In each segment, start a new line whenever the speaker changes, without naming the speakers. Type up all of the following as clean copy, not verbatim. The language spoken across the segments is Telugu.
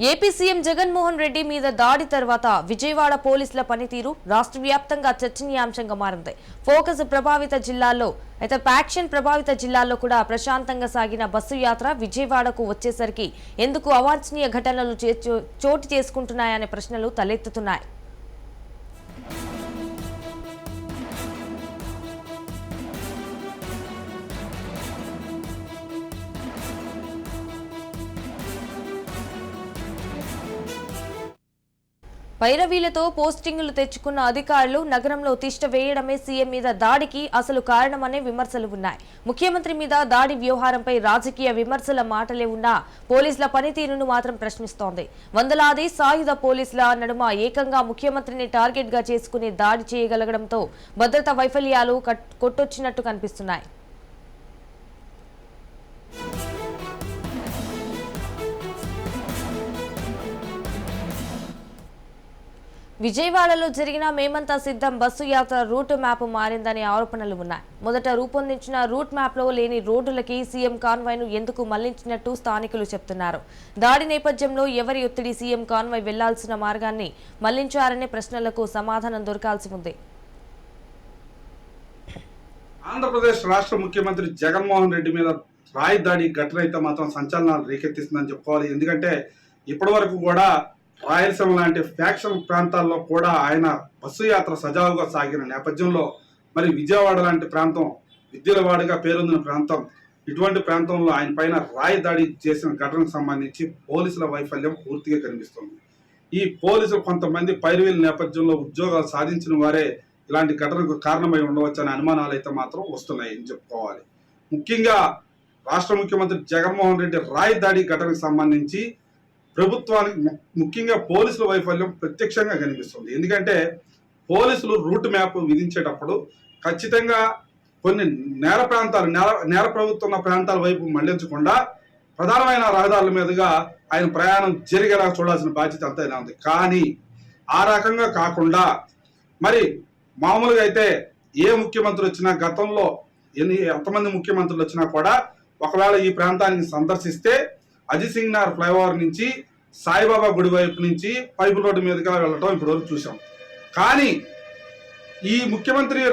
ఏపీ సీఎం జగన్మోహన్ రెడ్డి మీద దాడి తర్వాత విజయవాడ పోలీసుల పనితీరు రాష్ట్ర వ్యాప్తంగా చర్చనీయాంశంగా మారింది. ఫోకస్ ప్రభావిత జిల్లాల్లో అయితే ప్యాక్షన్ ప్రభావిత జిల్లాల్లో కూడా ప్రశాంతంగా సాగిన బస్సు యాత్ర విజయవాడకు వచ్చేసరికి ఎందుకు అవాంఛనీయ ఘటనలు చోటు చేసుకుంటున్నాయనే ప్రశ్నలు తలెత్తుతున్నాయి. పైరవీలతో పోస్టింగులు తెచ్చుకున్న అధికారులు నగరంలో తిష్ట వేయడమే సీఎం మీద దాడికి అసలు కారణమనే విమర్శలు ఉన్నాయి. ముఖ్యమంత్రి మీద దాడి వ్యవహారంపై రాజకీయ విమర్శల మాటలే ఉన్నా పోలీసుల పనితీరును మాత్రం ప్రశ్నిస్తోంది. వందలాది సాయుధ పోలీసుల నడుమ ఏకంగా ముఖ్యమంత్రిని టార్గెట్ గా చేసుకుని దాడి చేయగలగడంతో భద్రతా వైఫల్యాలు కొట్టొచ్చినట్టు కనిపిస్తున్నాయి. విజయవాడలో జరిగిన మేమంతా సిద్ధం బస్సు యాత్ర రూట్ మ్యాప్ మారిందనే ఆరోపణలు ఉన్నాయి. మొదట రూపొందించిన రూట్ మ్యాప్లో లేని రోడ్డులకి సీఎం కాన్వాయ్ను ఎందుకు మళ్లించినట్టు స్థానికులు చెప్తున్నారు. దాడి నేపథ్యంలో ఎవరి ఒత్తిడి సీఎం కాన్వాయ్ వెళ్లాల్సిన మార్గాన్ని మళ్లించారనే ప్రశ్నలకు సమాధానం దొరకాల్సి ఉంది.
ఆంధ్రప్రదేశ్ రాష్ట్ర ముఖ్యమంత్రి జగన్మోహన్ రెడ్డి మీద రాయి దాడి ఘటన అయితే మాత్రం సంచలనాలు రేకెత్తిస్తుందని చెప్పుకోవాలి. ఎందుకంటే ఇప్పటి వరకు కూడా రాయలసీమ లాంటి ఫ్యాక్షన్ ప్రాంతాల్లో కూడా ఆయన బస్సు యాత్ర సజావుగా సాగిన నేపథ్యంలో మరి విజయవాడ లాంటి ప్రాంతం విద్యులవాడిగా పేరొందిన ప్రాంతం, ఇటువంటి ప్రాంతంలో ఆయన పైన రాయి దాడి చేసిన ఘటనకు సంబంధించి పోలీసుల వైఫల్యం పూర్తిగా కనిపిస్తుంది. ఈ పోలీసులు కొంతమంది పైరవీల నేపథ్యంలో ఉద్యోగాలు సాధించిన వారే ఇలాంటి ఘటనకు కారణమై ఉండవచ్చు అనే అనుమానాలు అయితే మాత్రం వస్తున్నాయి అని చెప్పుకోవాలి. ముఖ్యంగా రాష్ట్ర ముఖ్యమంత్రి జగన్మోహన్ రెడ్డి రాయి దాడి ఘటనకు సంబంధించి ప్రభుత్వానికి ముఖ్యంగా పోలీసుల వైఫల్యం ప్రత్యక్షంగా కనిపిస్తుంది. ఎందుకంటే పోలీసులు రూట్ మ్యాప్ విధించేటప్పుడు ఖచ్చితంగా కొన్ని నేర ప్రభుత్వం ఉన్న ప్రాంతాల వైపు మళ్లించకుండా ప్రధానమైన రహదారుల మీదుగా ఆయన ప్రయాణం జరిగేలా చూడాల్సిన బాధ్యత అంతైనా ఉంది. కానీ ఆ రకంగా కాకుండా మరి మామూలుగా అయితే ఏ ముఖ్యమంత్రి వచ్చినా గతంలో ఎంతమంది ముఖ్యమంత్రులు వచ్చినా కూడా ఒకవేళ ఈ ప్రాంతానికి సందర్శిస్తే అజిసింగ్నార్ ఫ్లైఓవర్ నుంచి సాయిబాబా గుడి వైపు నుంచి పైపు రోడ్డు మీదుగా వెళ్ళటం ఇప్పటివరకు చూసాం. కానీ ఈ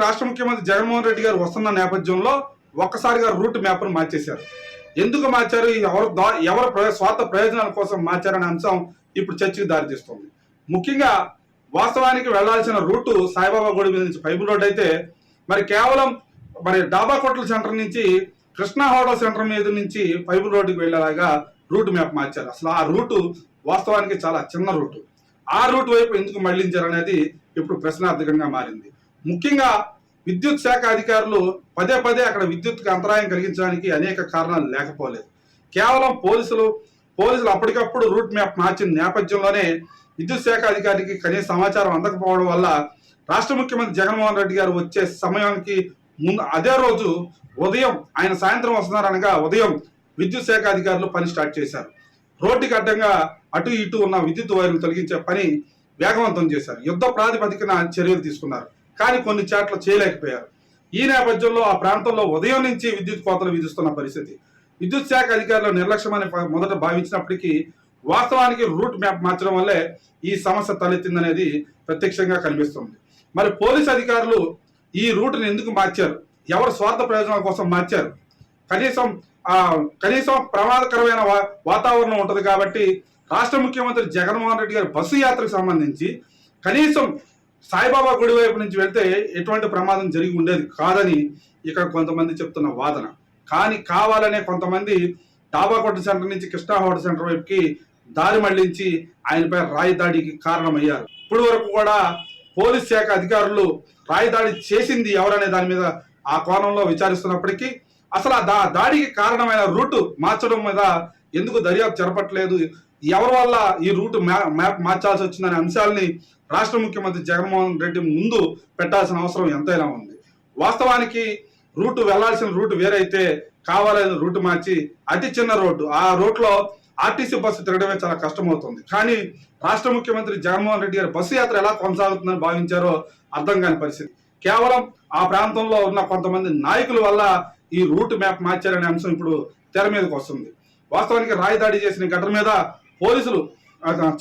రాష్ట్ర ముఖ్యమంత్రి జగన్మోహన్ రెడ్డి గారు వస్తున్న నేపథ్యంలో ఒక్కసారిగా రూట్ మ్యాప్ను మార్చేశారు. ఎందుకు మార్చారు, ఎవరు స్వార్థ ప్రయోజనాల కోసం మార్చారనే అంశం ఇప్పుడు చర్చకు దారితీస్తుంది. ముఖ్యంగా వాస్తవానికి వెళ్లాల్సిన రూటు సాయిబాబా గుడి మీద నుంచి పైపు రోడ్డు అయితే మరి కేవలం డాబా కోట్ల సెంటర్ నుంచి కృష్ణా హోటల్ సెంటర్ మీద నుంచి పైపు రోడ్డుకి వెళ్ళేలాగా రూట్ మ్యాప్ మార్చారు. అసలు ఆ రూటు వాస్తవానికి చాలా చిన్న రూటు. ఆ రూట్ వైపు ఎందుకు మళ్లించారు అనేది ఇప్పుడు ప్రశ్నార్థకంగా మారింది. ముఖ్యంగా విద్యుత్ శాఖ అధికారులు పదే పదే అక్కడ విద్యుత్కి అంతరాయం కలిగించడానికి అనేక కారణాలు లేకపోలేదు. కేవలం పోలీసులు అప్పటికప్పుడు రూట్ మ్యాప్ మార్చిన నేపథ్యంలోనే విద్యుత్ శాఖ అధికారికి కనీస సమాచారం అందకపోవడం వల్ల రాష్ట్ర ముఖ్యమంత్రి జగన్మోహన్ రెడ్డి గారు వచ్చే సమయానికి ముందు అదే రోజు ఉదయం ఆయన సాయంత్రం వస్తున్నారనగా ఉదయం విద్యుత్ శాఖ అధికారులు పని స్టార్ట్ చేశారు. రోడ్డుకి అడ్డంగా అటు ఇటు ఉన్న విద్యుత్ వైర్లు తొలగించే పని వేగవంతం చేశారు. యుద్ధ ప్రాతిపదికన చర్యలు తీసుకున్నారు. కానీ కొన్ని చోట్ల చేయలేకపోయారు. ఈ నేపథ్యంలో ఆ ప్రాంతంలో ఉదయం నుంచి విద్యుత్ కోతలు విధిస్తున్న పరిస్థితి. విద్యుత్ శాఖ అధికారులు నిర్లక్ష్యమని మొదట భావించినప్పటికీ వాస్తవానికి రూట్ మ్యాప్ మార్చడం వల్లే ఈ సమస్య తలెత్తిందనేది ప్రత్యక్షంగా కనిపిస్తుంది. మరి పోలీసు అధికారులు ఈ రూట్ని ఎందుకు మార్చారు, ఎవరు స్వార్థ ప్రయోజనాల కోసం మార్చారు? కనీసం ప్రమాదకరమైన వాతావరణం ఉంటుంది కాబట్టి రాష్ట్ర ముఖ్యమంత్రి జగన్మోహన్ రెడ్డి గారి బస్సు యాత్రకు సంబంధించి కనీసం సాయిబాబా గుడి వైపు నుంచి వెళ్తే ఎటువంటి ప్రమాదం జరిగి ఉండేది కాదని ఇక్కడ కొంతమంది చెప్తున్న వాదన. కానీ కావాలనే కొంతమంది డాబాకోట సెంటర్ నుంచి కృష్ణా హోటల్ సెంటర్ వైపుకి దారి మళ్లించి ఆయనపై రాయి దాడికి కారణమయ్యారు. ఇప్పటి వరకు కూడా పోలీస్ శాఖ అధికారులు రాయి దాడి చేసింది ఎవరనే దాని మీద ఆ కోణంలో విచారిస్తున్నప్పటికీ అసలు ఆ దాడికి కారణమైన రూటు మార్చడం మీద ఎందుకు దర్యాప్తు జరపట్లేదు, ఎవరి వల్ల ఈ రూటు మ్యాప్ మార్చాల్సి వచ్చిందనే అంశాలని రాష్ట్ర ముఖ్యమంత్రి జగన్మోహన్ రెడ్డి ముందు పెట్టాల్సిన అవసరం ఎంతైనా ఉంది. వాస్తవానికి వెళ్లాల్సిన రూటు వేరైతే కావాలని రూటు మార్చి అతి చిన్న రోడ్డు, ఆ రోడ్లో ఆర్టీసీ బస్సు తిరగడమే చాలా కష్టమవుతుంది. కానీ రాష్ట్ర ముఖ్యమంత్రి జగన్మోహన్ రెడ్డి గారి బస్సు యాత్ర ఎలా కొనసాగుతుందని భావించారో అర్థం కాని పరిస్థితి. కేవలం ఆ ప్రాంతంలో ఉన్న కొంతమంది నాయకుల వల్ల ఈ రూట్ మ్యాప్ మార్చారనే అంశం ఇప్పుడు తెర మీదకి వస్తుంది. వాస్తవానికి రాయి దాడి చేసిన ఘటన మీద పోలీసులు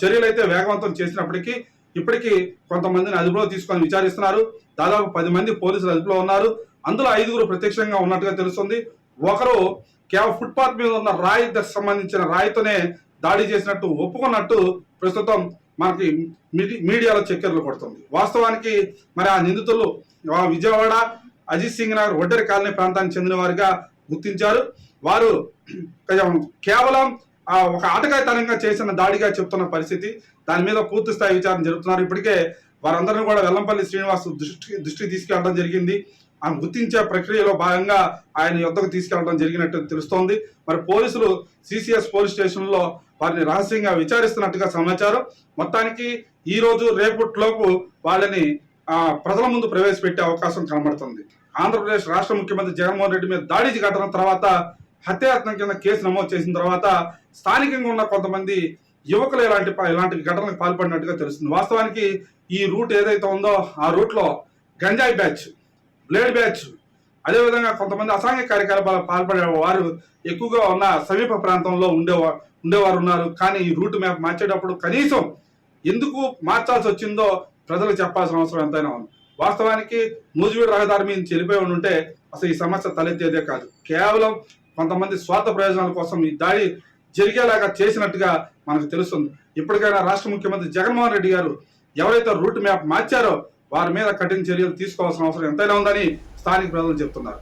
చర్యలు అయితే వేగవంతం చేసినప్పటికీ ఇప్పటికీ కొంతమందిని అదుపులో తీసుకొని విచారిస్తున్నారు. దాదాపు 10 మంది పోలీసులు అదుపులో ఉన్నారు. అందులో 5గురు ప్రత్యక్షంగా ఉన్నట్టుగా తెలుస్తుంది. ఒకరు కేవలం ఫుట్పాత్ మీద ఉన్న రాయికి సంబంధించిన రాయితోనే దాడి చేసినట్టు ఒప్పుకున్నట్టు ప్రస్తుతం మనకి మీడియాలో చక్కెరలు కొడుతుంది. వాస్తవానికి మరి ఆ నిందితులు విజయవాడ అజిత్ సింగ్ నగర్ ఒడ్డెర కాలనీ ప్రాంతానికి చెందిన వారిగా గుర్తించారు. వారు కేవలం ఒక ఆటకాయతనంగా చేసిన దాడిగా చెప్తున్న పరిస్థితి. దాని మీద పూర్తి స్థాయి విచారణ జరుపుతున్నారు. ఇప్పటికే వారందరినీ కూడా వెల్లంపల్లి శ్రీనివాస్ దృష్టికి తీసుకెళ్లడం జరిగింది. ఆ గుర్తించే ప్రక్రియలో భాగంగా ఆయన యొద్దకు తీసుకెళ్లడం జరిగినట్టు తెలుస్తోంది. మరి పోలీసులు సిసిఎస్ పోలీస్ స్టేషన్లో వారిని రహస్యంగా విచారిస్తున్నట్టుగా సమాచారం. మొత్తానికి ఈ రోజు రేపటిలోపు వాళ్ళని ప్రజల ముందు ప్రవేశపెట్టే అవకాశం కనబడుతుంది. ఆంధ్రప్రదేశ్ రాష్ట్ర ముఖ్యమంత్రి జగన్మోహన్ రెడ్డి మీద దాడి ఘటన తర్వాత హత్యాయత్నం కింద కేసు నమోదు చేసిన తర్వాత స్థానికంగా ఉన్న కొంతమంది యువకులు ఇలాంటి ఘటనలకు పాల్పడినట్టుగా తెలుస్తుంది. వాస్తవానికి ఈ రూట్ ఏదైతే ఉందో ఆ రూట్లో గంజాయి బ్యాచ్, బ్లేడ్ బ్యాచ్, అదేవిధంగా కొంతమంది అసాంఘిక కార్యకలాపాలకు పాల్పడే వారు ఎక్కువగా ఉన్న సమీప ప్రాంతంలో ఉండేవారు ఉన్నారు. కానీ ఈ రూట్ మ్యాప్ మార్చేటప్పుడు కనీసం ఎందుకు మార్చాల్సి వచ్చిందో ప్రజలకు చెప్పాల్సిన అవసరం ఎంతైనా ఉంది. వాస్తవానికి నూజివీడు రహదారి మీద చెల్లిపోయి ఉంటే అసలు ఈ సమస్య తలెత్తేదే కాదు. కేవలం కొంతమంది స్వార్థ ప్రయోజనాల కోసం ఈ దాడి జరిగేలాగా చేసినట్టుగా మనకు తెలుస్తుంది. ఇప్పటికైనా రాష్ట్ర ముఖ్యమంత్రి జగన్మోహన్ రెడ్డి గారు ఎవరైతే రూట్ మ్యాప్ మార్చారో వారి మీద కఠిన చర్యలు తీసుకోవాల్సిన అవసరం ఎంతైనా ఉందని స్థానిక ప్రజలు చెప్తున్నారు.